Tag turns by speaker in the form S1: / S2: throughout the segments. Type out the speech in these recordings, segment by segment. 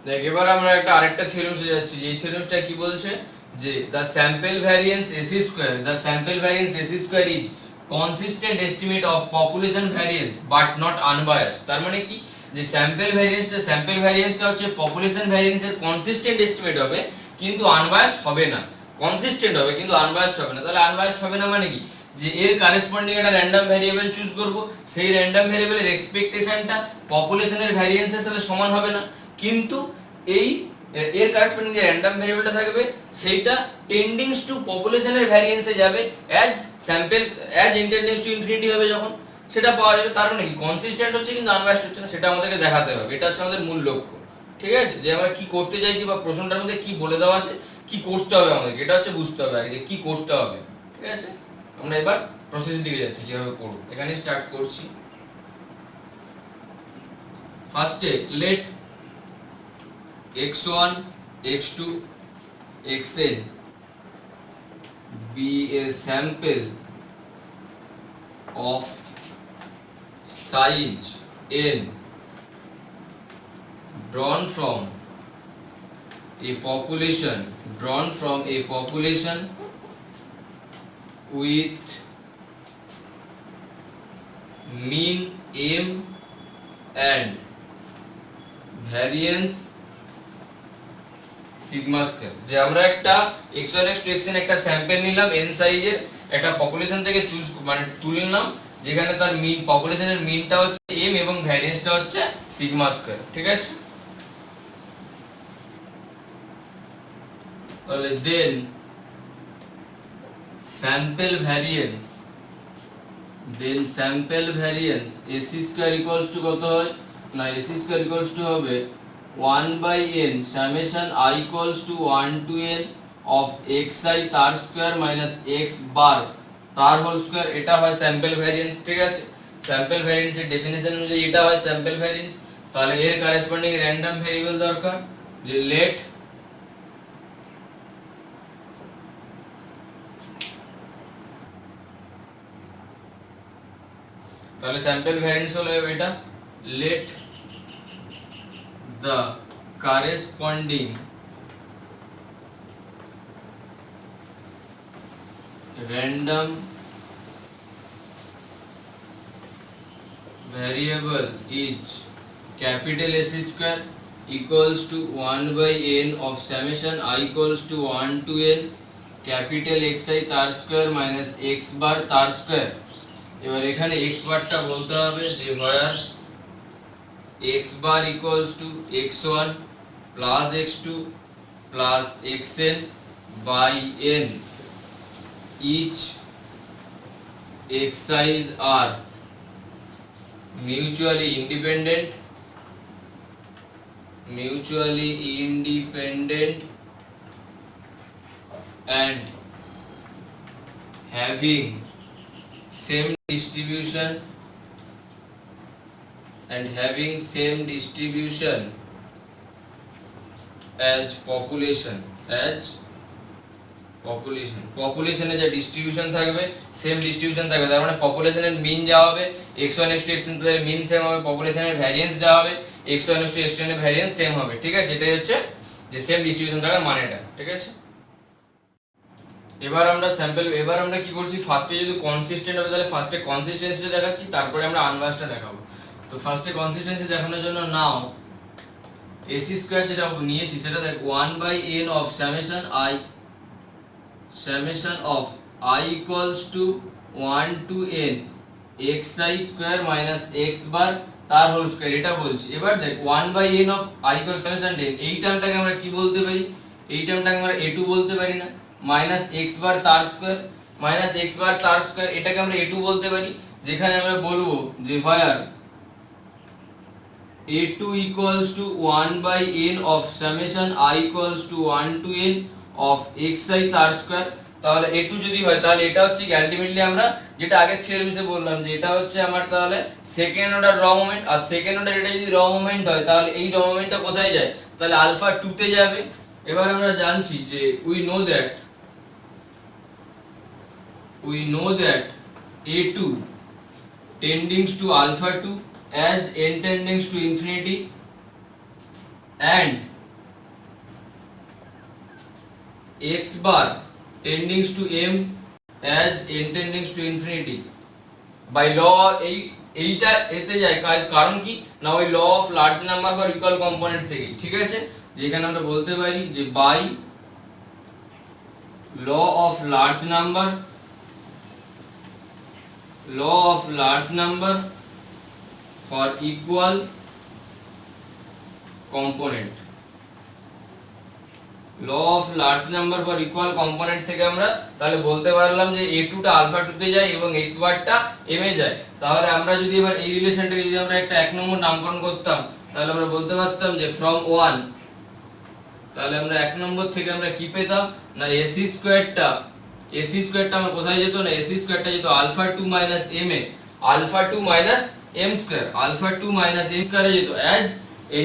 S1: দেখ এবার আমরা একটা আরেকটা থিওরেমসে যাচ্ছি। এই থিওরেমসটা কি বলছে যে the sample variance ac square is consistent estimate of population variance but not unbiased। তার মানে কি যে স্যাম্পল ভ্যারিয়েন্সটা হচ্ছে পপুলেশন ভ্যারিয়েন্সের কনসিস্টেন্ট এস্টিমেট হবে কিন্তু আনবায়াসড হবে না। কনসিস্টেন্ট হবে কিন্তু আনবায়াসড হবে না। তাহলে আনবায়াসড হবে না মানে কি যে এর কারেসপন্ডিং একটা র্যান্ডম ভ্যারিয়েবল চুজ করব, সেই র্যান্ডম ভ্যারিয়েবলের এক্সপেকটেশনটা পপুলেশনের ভ্যারিয়েন্সের সাথে সমান হবে না, কিন্তু এই এর কারেসপন্ডিং যে র্যান্ডম ভ্যারিয়েবলটা থাকবে সেইটা টেন্ডিংস টু পপুলেশনের ভ্যারিয়েন্সে যাবে as samples as n tendings to infinity হবে যখন, সেটা পাওয়া যাবে। তার মানে কি কনসিস্টেন্ট হচ্ছে কিন্তু আনবায়াসড হচ্ছে না, সেটা আমাদেরকে দেখাতে হবে। এটা হচ্ছে আমাদের মূল লক্ষ্য। ঠিক আছে, যে আমরা কি করতে চাইছি বা প্রশ্নটার মধ্যে কি বলে দেওয়া আছে, কি করতে হবে আমাদেরকে, এটা হচ্ছে বুঝতে হবে আগে যে কি করতে হবে। ঠিক আছে, আমরা এবার প্রসেসের দিকে যাচ্ছি কিভাবে করব। এখানে স্টার্ট করছি। ফার্স্টে late x1 x2 xn be a sample of size n drawn from a population with mean m and variance sigma square. যে আমরা একটা x1 x2 xn একটা স্যাম্পল নিলাম n সাইজের, একটা পপুলেশন থেকে চুজ মানে তুলে নিলাম, যেখানে তার মিন পপুলেশনের মিনটা হচ্ছে m এবং ভ্যারিয়েন্সটা হচ্ছে সিগমা স্কয়ার। ঠিক আছে, তাহলে then sample variance ac square equals to কত হয় না, ac স্কয়ার ইকুয়ালস টু হবে 1/n summation I equals to 1 to n of xi তার স্কয়ার মাইনাস x বার তার হোল স্কয়ার। এটা হয় স্যাম্পল ভ্যারিয়েন্স। ঠিক আছে, স্যাম্পল ভ্যারিয়েন্সের ডেফিনিশন অনুযায়ী এটা হয় স্যাম্পল ভ্যারিয়েন্স। তাহলে এর করেসপন্ডিং র্যান্ডম ভেরিয়েবল দরকার, যে লেট তাহলে স্যাম্পল ভ্যারিয়েন্স হলো এটা, late the corresponding random variable is capital AC square equals to 1/n of summation I equals to 1 to n capital xi তার স্কয়ার মাইনাস x বার তার square. এবার এখানে x বারটা বলতে হবে যে where x bar equals to x1 plus x2 plus xn by n, each xi's are mutually independent and having same distribution as পপুলেশনে যে distribution থাকবে সেম ডিস্ট্রিবিউশন থাকবে। তার মানে পপুলেশনের মিন যা হবে x1 x2 xn তাদের মিন সেম হবে, পপুলেশনের ভ্যারিয়েন্স যা হবে x1 x2 xn এর ভ্যারিয়েন্স সেম হবে। ঠিক আছে, এটাই হচ্ছে যে সেম ডিস্ট্রিবিউশন থাকার মানেটা। ঠিক আছে, এবার আমরা কি করছি, ফার্স্টে যদি কনসিস্টেন্ট হবে তাহলে ফার্স্টে কনসিস্টেন্সিটা দেখাচ্ছি, তারপরে আমরা আনবায়াসডটা দেখাবো। তো ফার্স্টে কনসিস্টেন্সি দেখানোর জন্য নাও ac স্কয়ার যেটা নিয়েছি সেটা দেখ 1/n of summation of I equals to 1 to n xi square minus x bar তার হোল স্কয়ার, এটা বলছি। এবার দেখ 1/n of I equals summation n, এই টার্মটাকে আমরা কি বলতে পারি, এই টার্মটাকে আমরা a2 বলতে পারি না, মাইনাস x বার তার স্কয়ার এটাকে আমরা a2 বলতে পারি, যেখানে আমরা বলবো যে where a2 equals to 1/n of summation I equals to 1 to n of xi তার স্কয়ার। তাহলে a2 যদি হয় তাহলে এটা হচ্ছে আলটিমেটলি আমরা যেটা আগে থিওরেমে বললাম যে এটা হচ্ছে আমার তাহলে সেকেন্ড অর্ডার র মোমেন্ট, আর সেকেন্ড অর্ডার এটা যদি র মোমেন্ট হয় তাহলে এই র মোমেন্টটা কোথায় যায়, তাহলে আলফা 2 তে যাবে। এবার আমরা জানছি যে we know that a2 tending to alpha 2 as n tending to infinity and x bar tending to m as n tending to infinity by law এইটা এতে যায় কারণ কি না ওই law of large number for equal component থেকে ঠিক আছে যেখানে আমরা বলতে পারি যে by law of large number for equal component law of large number for equal component থেকে আমরা তাহলে বলতে পারলাম যে a2 টা আলফা 2 তে যায় এবং x বার টা m এ যায় তাহলে আমরা যদি এবার এই রিলেশনটাকে যদি আমরা একটা এক নম্বর নামকরণ করতাম তাহলে আমরা বলতে পারতাম যে ফ্রম 1 তাহলে আমরা এক নম্বর থেকে আমরা কি পেতাম না ac স্কয়ারটা আমার কোথায় যেত না ac স্কয়ারটা যেত আলফা 2 মাইনাস m এ alpha 2 minus m square alpha 2 minus m স্কয়ারে যেত as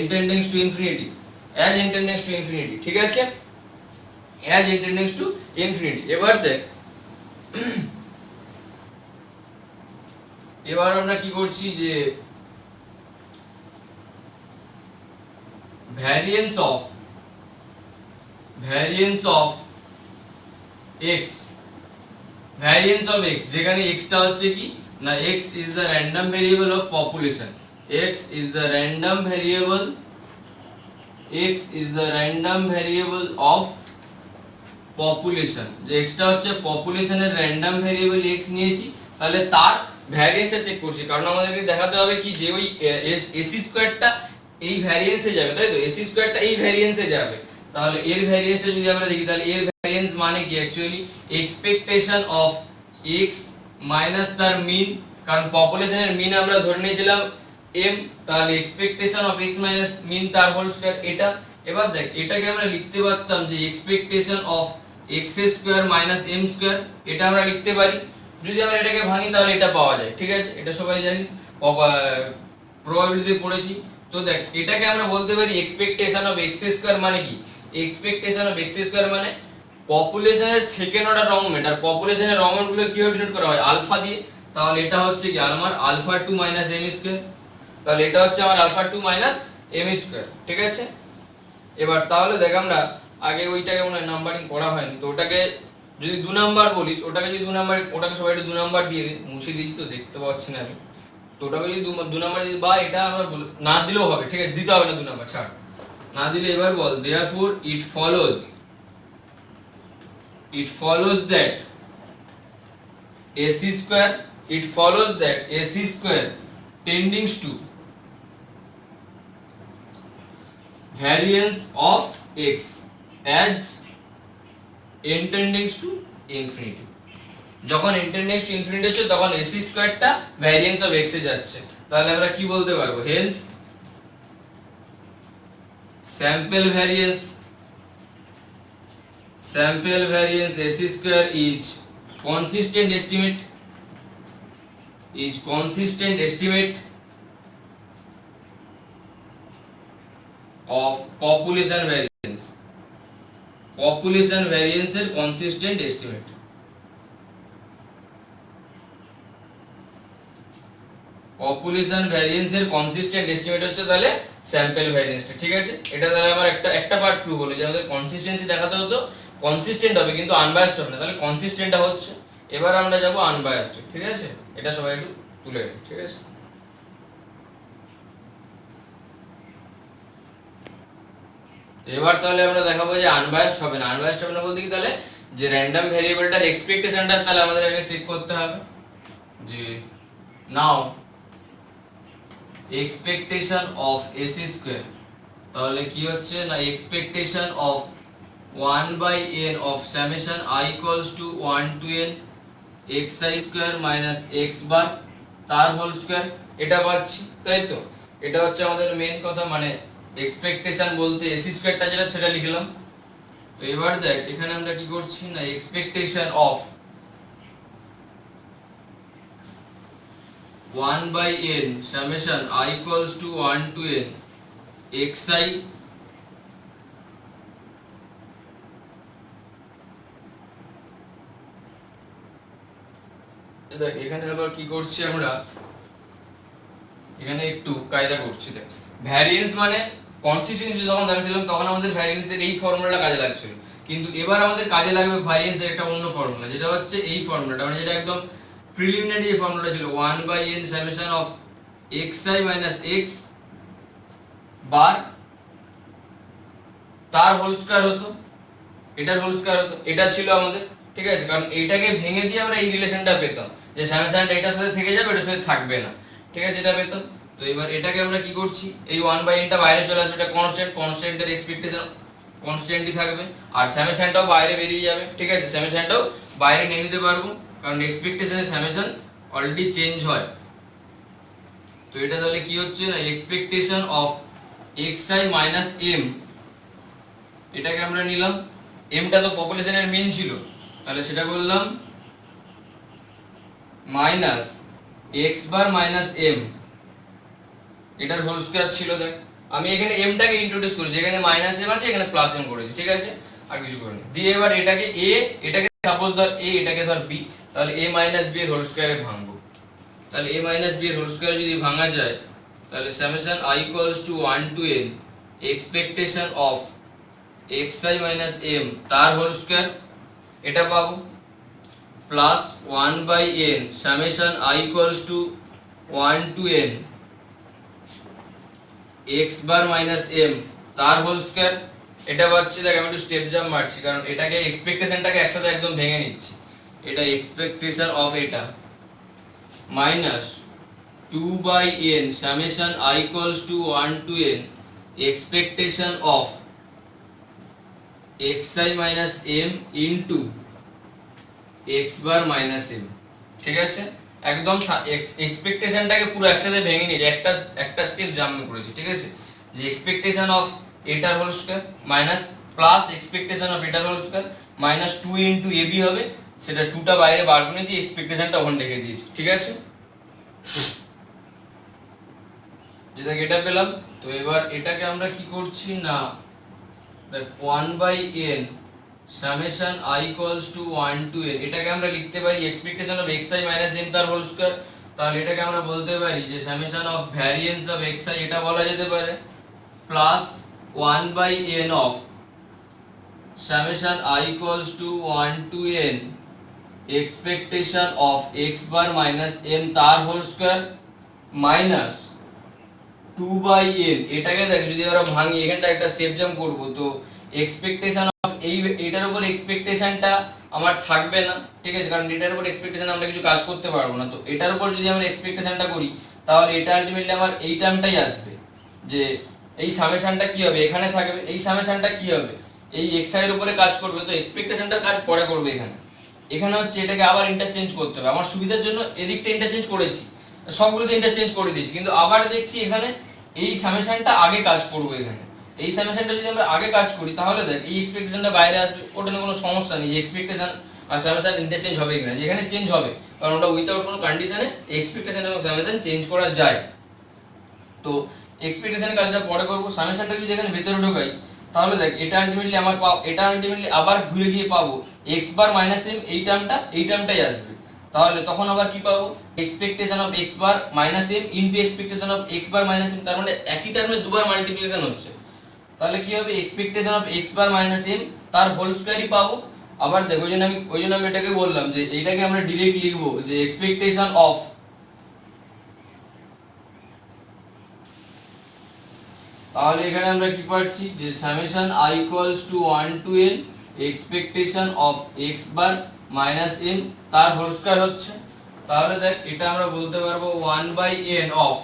S1: n tending to infinity ঠিক আছে as n tending to infinity এবার দেখ এবার আমরা কি করছি যে variance of x যেখানে x টা হচ্ছে কি না x is the random variable of population x is the random variable of population যে x টা হচ্ছে পপুলেশনের র্যান্ডম ভেরিয়েবল x নিয়েছি তাহলে তার ভ্যারিয়েন্সটা চেক করছি কারণ আমাদেরকে দেখাতে হবে কি যে ওই ac স্কয়ারটা এই ভ্যারিয়েন্সে যাবে তাই তো ac স্কয়ারটা এই ভ্যারিয়েন্সে যাবে তাহলে এর ভ্যারিয়েন্সটা যদি আমরা দেখি তাহলে এর ভ্যারিয়েন্স মানে কি actually expectation of x minus তার মিন কারণ পপুলেশনের মিন আমরা ধরে নিয়েছিলাম m তাহলে এক্সপেকটেশন অফ x মাইনাস মিন তার হোল স্কয়ার এটা এবার দেখ এটাকে আমরা লিখতে পারতাম যে expectation of x square minus m square এটা আমরা লিখতে পারি যদি আমরা এটাকে ভাঙি তাহলে এটা পাওয়া যায় ঠিক আছে এটা সবাই জানিস প্রবাবিলিটিতে পড়েছি তো দেখ এটাকে আমরা বলতে পারি এক্সপেকটেশন অফ x স্কয়ার মানে কি এক্সপেকটেশন অফ x স্কয়ার মানে পপুলেশনের সেকেন্ড অর্ডার রংমেন্ট আর পপুলেশনের রংমেন্ট গুলো কিভাবে ডিনোট করা হয় আলফা দিয়ে তাহলে এটা হচ্ছে কি আমার আলফা 2 মাইনাস m স্কয়ার তাহলে এটা হচ্ছে আমার আলফা 2 মাইনাস m স্কয়ার ঠিক আছে এবার তাহলে দেখ আমরা আগে ওইটাকে মনে হয় নাম্বারিং করা হয়নি তো ওটাকে যদি 2 নাম্বার বলিস ওটাকে যদি 2 নাম্বার ওটাকে সবাই 2 নাম্বার দিয়ে দে মুছে দিয়েছি তো দেখতে পাচ্ছি না আমি তো ওটাকে যদি 2 নাম্বার দিই বা এটা আমরা না দিলেও হবে ঠিক আছে দিতে হবে না 2 নাম্বার ছাড় না দিলে এবার বল therefore it follows that ac square tending to variance of x as n tending to infinity যখন n tending to infinity হচ্ছে তখন ac স্কয়ারটা variance of x এ যাচ্ছে তাহলে আমরা কি বলতে পারবো hence sample variance ac square is consistent estimate of population variance এর consistent estimate পপুলেশন ভ্যারিয়েন্স এর কনসিস্টেন্ট এস্টিমেট হচ্ছে তাহলে স্যাম্পল ভ্যারিয়েন্সটা ঠিক আছে এটা তাহলে আমার একটা পার্ট প্রুভ হলো যে আমাদের কনসিস্টেন্সি দেখাতে হতো কনসিস্টেন্ট হবে কিন্তু আনবায়াসড হবে না তাহলে কনসিস্টেন্টটা হচ্ছে এবার আমরা যাব আনবায়াসড ঠিক আছে এটা সবাই একটু তুলে নিন ঠিক আছে এবার তাহলে আমরা দেখাবো যে আনবায়াসড হবে না বলতে কি তাহলে যে র‍্যান্ডম ভেরিয়েবলটার এক্সপেকটেশনটা তাহলে আমাদের আগে চেক করতে হবে যে নাও expectation of ac square তাহলে কি হচ্ছে না expectation of 1 by n of summation I equals to 1 to n xi square minus x bar তার হোল স্কয়ার এটা পাচ্ছি তাই তো এটা হচ্ছে আমাদের মেইন কথা মানে expectation বলতে ac স্কয়ারটা যেটা সেটা লিখলাম তো এবার দেখ এখানে আমরা কি করছি না expectation of 1 by n summation I equals to 1 to n xi দেখ এখানে আবার কি করছি আমরা এখানে একটু কায়দা করছি দেখ ভ্যারিয়েন্স মানে কনসিস্টেন্সি যখন দেখাছিলাম তখন আমাদের ভ্যারিয়েন্সের এই ফর্মুলাটা কাজে লাগছিল কিন্তু এবার আমাদের কাজে লাগবে ভ্যারিয়েন্স এর একটা অন্য ফর্মুলা, যেটা হচ্ছে এই ফর্মুলাটা, মানে যেটা একদম প্রিলিমিনারি যে ফর্মুলাটা ছিল 1/n summation of xi minus x bar তার হোল স্কয়ার হতো, এটার হোল স্কয়ার হতো, এটা ছিল আমাদের। ঠিক আছে, কারণ এইটাকে ভেঙে দিয়ে আমরা এই রিলেশনটা পেতাম যে সামেশনটা এটার সাথে থেকে যাবে, এটার সাথে থাকবে না। ঠিক আছে, এটা পেতাম। তো এবার এটাকে আমরা কি করছি, এই 1/n টা বাইরে চলে আসবে, এটা কনস্ট্যান্ট, কনস্ট্যান্টের এক্সপেক্টেশন কনস্ট্যান্টই থাকবে, আর সামেশনটাও বাইরে বেরিয়ে যাবে। ঠিক আছে, সামেশনটাও বাইরে নিয়ে নিতে পারবো, কারণ এক্সপেক্টেশনের সামেশন অলরেডি চেঞ্জ হয়। তো এটা তাহলে কি হচ্ছে না, expectation of xi minus m, এটাকে আমরা নিলাম, এমটা তো পপুলেশনের মিন ছিল, তাহলে সেটা করলাম minus x bar minus M, এটার হোল স্কয়ার ছিল। দেখ আমি এখানে এমটাকে ইন্ট্রোডিউস করেছি, এখানে মাইনাস এম আছে, এখানে প্লাস এম করেছি। ঠিক আছে, আর কিছু করিনি। দিয়ে এবার এটাকে এ, এটাকে সাপোজ ধর এ, এটাকে ধর বি, তাহলে এ মাইনাস বি এর হোল স্কয়ারে ভাঙবো। তাহলে এ মাইনাস বি এর হোল স্কয়ারে যদি ভাঙা যায়, তাহলে summation i equals to 1 to n expectation of xi minus m তার হোল স্কয়ার, এটা পাবো, plus 1/n summation i equals to 1 to n x bar minus m তার হোল স্কয়ার, এটা পাচ্ছি। দেখ আমি একটু স্টেপ জাম্প মারছি, কারণ এটাকে এক্সপেক্টেশনটাকে একসাথে একদম ভেঙে নিচ্ছি। এটা এক্সপেক্টেশন অফ এটা minus 2/n summation i equals to 1 to n expectation of xi minus m into x bar minus m। ঠিক আছে, একদম এক্সপেক্টেশনটাকে পুরো একসাথে ভেঙে নিয়েছে, একটা একটা স্টেপ জাম্প করেছি। ঠিক আছে, যে এক্সপেক্টেশন অফ এটার whole square minus plus expectation of এটার whole square minus 2 into ab হবে, সেটা 2টা বাইরে বার করে নিয়েছি, এক্সপেক্টেশনটা ওখানে রেখে দিয়েছি। ঠিক আছে, যেটা এটা পেলাম। তো এবার এটাকে আমরা কি করছি না, 1/n summation i equals to 1 to n, এটাকে আমরা লিখতে পারি expectation of xi minus m তার হোল স্কয়ার। তাহলে এটাকে আমরা বলতে পারি যে summation of variance of xi, এটা বলা যেতে পারে, plus 1/n of summation i equals to 1 to n expectation of x bar minus m তার হোল স্কয়ার মাইনাস 2/n, এটাকে দেখ যদি আমরা ভাঙি, এখানটা একটা স্টেপ জাম্প করব, তো এক্সপেক্টেশন অফ এই এটার উপর এক্সপেক্টেশনটা আমার থাকবে না। ঠিক আছে, কারণ এটার উপর এক্সপেক্টেশন আমরা কিছু কাজ করতে পারবো না। তো এটার উপর যদি আমরা এক্সপেক্টেশনটা করি, তাহলে এটা আলটিমেটলি আমার এই টার্মটাই আসবে, যে এই সামেশনটা কি হবে, এখানে থাকবে, এই সামেশনটা কি হবে, এই xi এর উপরে কাজ করবে, তো এক্সপেক্টেশনটার কাজ পরে করবে এখানে। এখানে হচ্ছে এটাকে আবার ইন্টারচেঞ্জ করতে হবে, আমার সুবিধার জন্য এদিকটা ইন্টারচেঞ্জ করেছি, সবগুলোতে ইন্টারচেঞ্জ করে দিয়েছি, কিন্তু আবার দেখছি এখানে এই সামেশনটা আগে কাজ করবে। এখানে এই সামেশনটা যদি আমরা আগে কাজ করি, তাহলে দেখ এই এক্সপেকটেশনটা বাইরে আসবে, ওটা নিয়ে কোনো সমস্যা নেই, যে এক্সপেকটেশন আর সামেশন ইন্টারচেঞ্জ হবে কিনা, যেখানে চেঞ্জ হবে, কারণ ওটা উইথাউট কোনো কন্ডিশনে এক্সপেকটেশন এবং সামেশন চেঞ্জ করা যায়। তো এক্সপেকটেশনের কাজটা পরে করবো, সামেশনটা যদি এখানে ভেতরে ঢোকাই, তাহলে দেখ এটা আলটিমেটলি আমার এটা আলটিমেটলি আবার ঘুরে গিয়ে পাবো x বার মাইনাস m, এই টার্মটাই আসবে। তাহলে তখন আবার কি পাবো, expectation of x bar minus m into expectation of x bar minus m, তার মানে একই টার্মে দুবার মাল্টিপ্লিকেশন হচ্ছে। তাহলে কি হবে, expectation of x bar minus m তার হোল স্কয়ারই পাবো। আবার দেখো ওই জন্য আমি এটাকে বললাম যে এইটাকে আমরা ডিরেক্ট লিখবো যে এক্সপেকটেশন অফ, তাহলে এখানে আমরা কি পাচ্ছি যে summation i equals to 1 to n expectation of x bar minus n তার হোল স্কয়ার হচ্ছে। তাহলে দেখ এটা আমরা বলতে পারবো 1/n অফ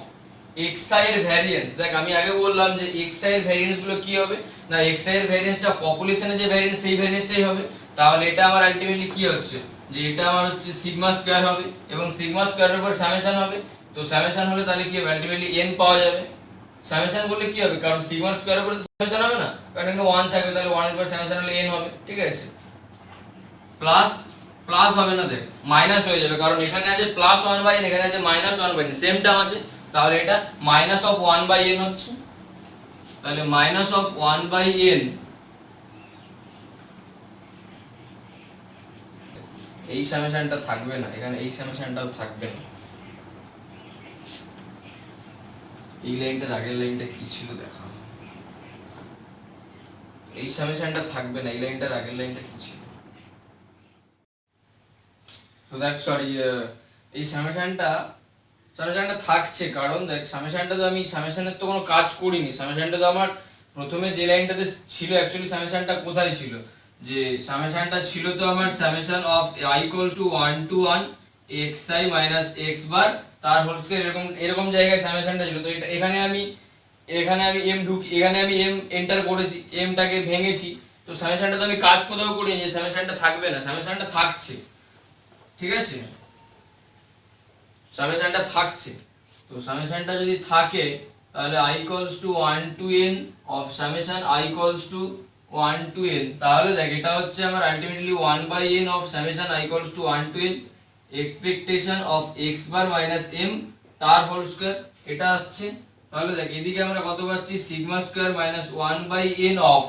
S1: xi এর ভ্যারিয়েন্স। দেখ আমি আগে বললাম যে xi এর ভ্যারিয়েন্স গুলো কি হবে না, xi এর ভ্যারিয়েন্সটা পপুলেশনের যে ভ্যারিয়েন্স সেই ভ্যারিয়েন্সটাই হবে। তাহলে এটা আমার আলটিমেটলি কি হচ্ছে, যে এটা আমার হচ্ছে সিগমা স্কয়ার হবে, এবং সিগমা স্কয়ারের উপর সামেশন হবে। তো সামেশন হলে তাহলে কি হবে, আলটিমেটলি n পাওয়া যাবে। সামেশন বললে কি হবে, কারণ সিগমা স্কয়ারের উপর সামেশন হবে না, কারণ এখানে 1 থাকবে, তাহলে 1 এর উপর সামেশন হলে n হবে। ঠিক আছে, প্লাস প্লাস হবে না, দেখ মাইনাস হয়ে যাবে, কারণ এখানে আছে প্লাস 1/n, এখানে আছে মাইনাস 1/n, সেম টার্ম আছে। তাহলে এটা মাইনাস অফ 1/n হচ্ছে, তাহলে মাইনাস অফ 1/n, এই সামেশনটা থাকবে না, এখানে এই সামেশনটাও থাকবে না। এই লাইনটার আগের লাইনটা কি ছিল দেখা, এই সামেশনটা থাকবে না, এই লাইনটার আগের লাইনটা কি ছিল? তো দেখ সরি, এই সামেশনটা থাকছে, কারণ দেখ সামেশনটা তো আমি সামেশনের তো কোনো কাজ করিনি। সামেশনটা তো আমার প্রথমে যে লাইনটাতে ছিল, অ্যাকচুয়ালি সামেশনটা কোথায় ছিল, যে সামেশনটা ছিল তো আমার summation of i equals to 1 to 1 xi minus x bar তার হোল স্কয়ার, এরকম এরকম জায়গায় সামেশনটা ছিল। তো এটা এখানে আমি m ঢুকি, এখানে আমি m এন্টার করেছি, m টাকে ভেঙেছি। তো সামেশনটা তো আমি কাজ কোথাও করিনি যে সামেশনটা থাকবে না, সামেশনটা থাকছে, ঠিক আছে, সামেশনটা থাকছে। তো সামেশনটা যদি থাকে তাহলে i equals to 1 to n of summation i equals to 1 to n, তাহলে দেখ এটা হচ্ছে আমার ultimately 1 by n of summation i equals to 1 to n expectation of x bar minus m তার হোল স্কয়ার, এটা আসছে। তাহলে দেখ এদিকে আমরা কত পাচ্ছি, sigma square minus 1 by n of,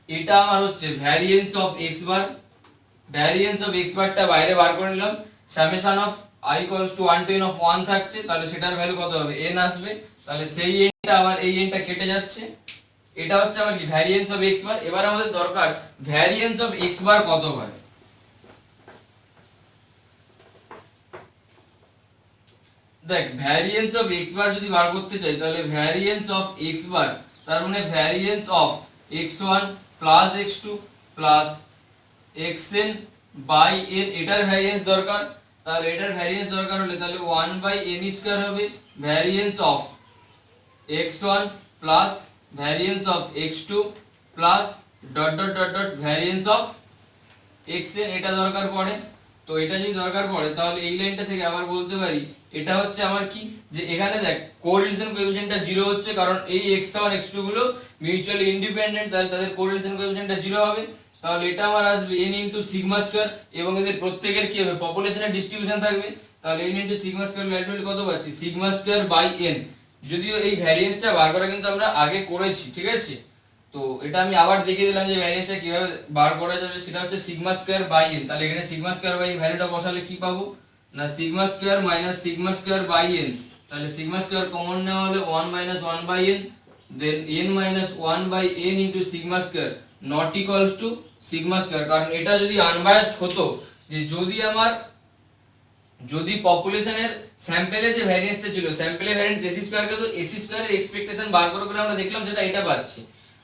S1: এটা আমার হচ্ছে variance of x bar, variance of x বারটা বাইরে বার করে নিলাম, summation of i equals to 1 to n of 1 থাকছে, তাহলে সেটার ভ্যালু কত হবে, n আসবে। তাহলে সেই nটা আবার এই nটা কেটে যাচ্ছে, এটা হচ্ছে আমার কি ভ্যারিয়েন্স অফ x বার। এবার আমাদের দরকার ভ্যারিয়েন্স অফ x বার কত হয়। দেখ ভ্যারিয়েন্স অফ x বার যদি বার করতে চাই, তাহলে ভ্যারিয়েন্স অফ x বার তার মানে variance of x1 plus x2 plus xn by n, এটার ভ্যারিয়েন্স দরকার। তাহলে এটার ভ্যারিয়েন্স দরকার হলে তাহলে 1 বাই n স্কয়ার হবে variance of x1 plus variance of x2 plus dot dot dot dot variance of xn, এটা দরকার পড়ে। তো এটা যদি দরকার পড়ে তাহলে এই লাইনটা থেকে আবার বলতে পারি এটা হচ্ছে আমার কি, যে এখানে দেখ কোরিলেশন কোএফিসিয়েন্টটা 0 হচ্ছে, কারণ এই x1 x2 গুলো মিউচুয়ালি ইন্ডিপেন্ডেন্ট, তাহলে তাদের কোরিলেশন কোএফিসিয়েন্টটা 0 হবে। তাহলে এটা আমার আসবে n ইনটু সিগমা স্কয়ার, এবং এদের প্রত্যেকের কি হবে, পপুলেশনের ডিস্ট্রিবিউশন থাকবে। তাহলে n into sigma square ultimately কত পাচ্ছি, সিগমা স্কয়ার বাই n। যদিও এই ভ্যারিয়েন্সটা বার করা কিন্তু আমরা আগে করেছি, ঠিক আছে, তো এটা আমি আবার দেখিয়ে দিলাম যে ভ্যারিয়েন্সটা কিভাবে বার করা যাবে। সেটা হচ্ছে সিগমা স্কয়ার বাই n। তাহলে এখানে সিগমা স্কয়ার বাই ভ্যালুটা বসালে কি পাবো না, sigma square minus sigma square by n। তাহলে সিগমা স্কয়ার কমন নেওয়া হলে 1 মাইনাস 1 by n, then n minus 1 by n into sigma square not equals to sigma square. কারণ এটা যদি আনবায়াসড হতো, যে যদি পপুলেশনের স্যাম্পেলে যে ভ্যারিয়েন্সটা ছিল, স্যাম্পেলের ভ্যারিয়েন্স এসি স্কয়ারকে তো এসি স্কয়ারের এক্সপেকটেশন বার করে আমরা দেখলাম সেটা এটা পাচ্ছি।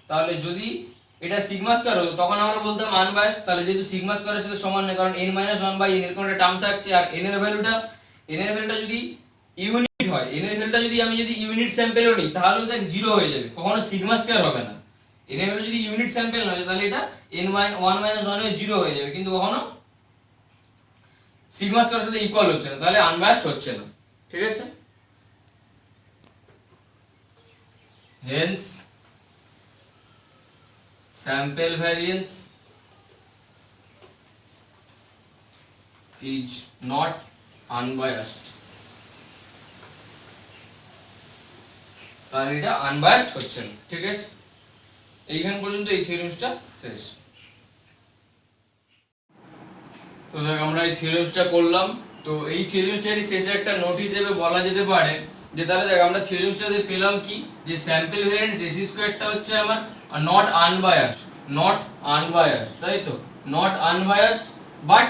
S1: তাহলে যদি এটা সিগমা স্কয়ার হতো তখন আমরা বলতাম আনবায়াসড। তাহলে যেহেতু সিগমা স্কয়ারের সাথে সমান নয়, কারণ n - 1 বাই n এর কোনো একটা টার্ম থাকছে, আর n এর ভ্যালুটা যদি ইউনিট হয়, n এর ভ্যালুটা যদি আমি ইউনিট স্যাম্পেলও নিই তাহলে এটা 0 হয়ে যাবে, কখনো সিগমা স্কয়ার হবে না। n এর ভ্যালু যদি ইউনিট স্যাম্পেল না হয় তাহলে এটা n - 1 - 1 হয়ে 0 হয়ে যাবে, কিন্তু কখনো সিগমা স্কয়ারের সাথে ইকুয়াল হচ্ছে না, তাহলে আনবায়াসড হচ্ছে না, ঠিক আছে। Hence sample variance is not unbiased, তাহলে এটা আনবায়াসড হচ্ছে না, ঠিক আছে। এইখান পর্যন্ত এই থিওরেমসটা শেষ। তো দেখ আমরা এই থিওরেমসটা করলাম। তো এই থিওরেমসটার শেষে একটা নোট হিসেবে বলা যেতে পারে যে তাহলে দেখ আমরা থিওরেমসটাতে পেলাম কি, যে স্যাম্পল ভ্যারিয়েন্স এসি স্কয়ারটা হচ্ছে আমার নট আনবায়াসড, তাই তো, নট আনবায়াসড বাট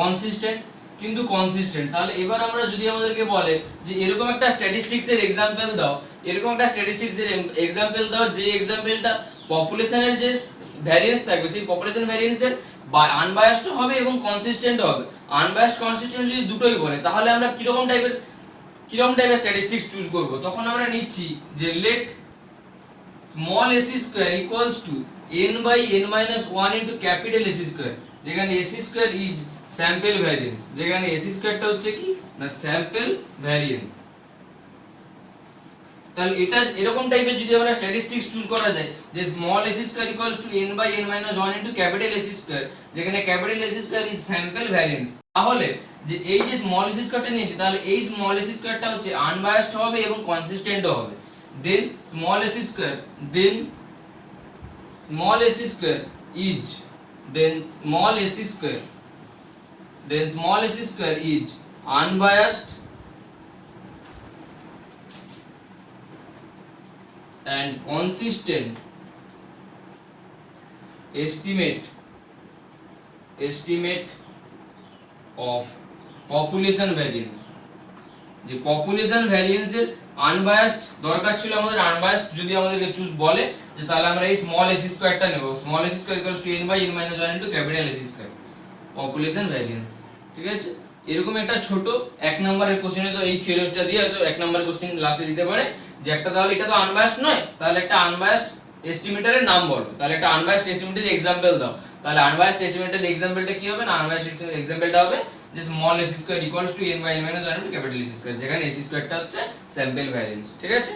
S1: কনসিস্টেন্ট, কিন্তু কনসিস্টেন্ট। তাহলে এবার আমরা যদি আমাদেরকে বলে যে এরকম একটা স্ট্যাটিস্টিক্সের এক্সাম্পল দাও, এরকম একটা স্ট্যাটিস্টিক্সের এক্সাম্পল দাও যে এক্সাম্পলটা পপুলেশনের যে ভ্যারিয়েন্স থাকবে সেই পপুলেশন ভ্যারিয়েন্সের আনবায়াসড হবে এবং কনসিস্টেন্ট হবে। আনবায়াসড কনসিস্টেন্ট যদি দুটোই বলে তাহলে আমরা কিরকম টাইপের স্ট্যাটিস্টিক্স চুজ করব। তখন আমরা নিচ্ছি যে let small AC square equals to n by n minus 1 into capital AC square, যেখানে AC square is sample variance, যেখানে এসি স্কয়ারটা হচ্ছে কি না স্যাম্পল ভ্যারিয়েন্স। তাহলে এটা এরকম টাইপের যদি আমরা স্ট্যাটিস্টিক্স চুজ করা যায় যে small AC square equals to n by n minus 1 into capital AC square, যেখানে capital AC square is sample variance, তাহলে যে এই যে স্মল এসি স্কয়ারটা নিয়েছি তাহলে এই স্মল এসি স্কয়ারটা হচ্ছে আনবায়াসড হবে এবং কনসিস্টেন্টও হবে। Then small AC square is unbiased and consistent estimate of population variance, যে পপুলেশন ভ্যারিয়েন্সের আনবায়াসড দরকার ছিল আমাদের, আনবায়াসড যদি আমাদেরকে চুজ বলে যে তাহলে আমরা এই স্মল এস স্কয়ারটা নেব, small S square equals to n by n minus 1 into capital S square population variance. ঠিক আছে, এরকম একটা ছোট এক নম্বরের কোশ্চেনে তো এই থিওরেমটা দিয়ে হয়তো এক নম্বরের কোশ্চেন লাস্টে দিতে পারে যে একটা, তাহলে এটা তো আনবায়াসড নয়, তাহলে একটা আনবায়াসড এস্টিমেটরের নাম বলো, তাহলে একটা আনবায়াসড এস্টিমেটের এক্সাম্পল দাও। তাহলে আনবায়াসড এস্টিমেটের এক্সাম্পলটা কি হবে না, আনবায়াসড এক্সাম্পলটা হবে যে small S square equals to n by n minus 1 into capital S square, যেখানে এস স্কয়ারটা হচ্ছে স্যাম্পল ভ্যারিয়েন্স। ঠিক আছে।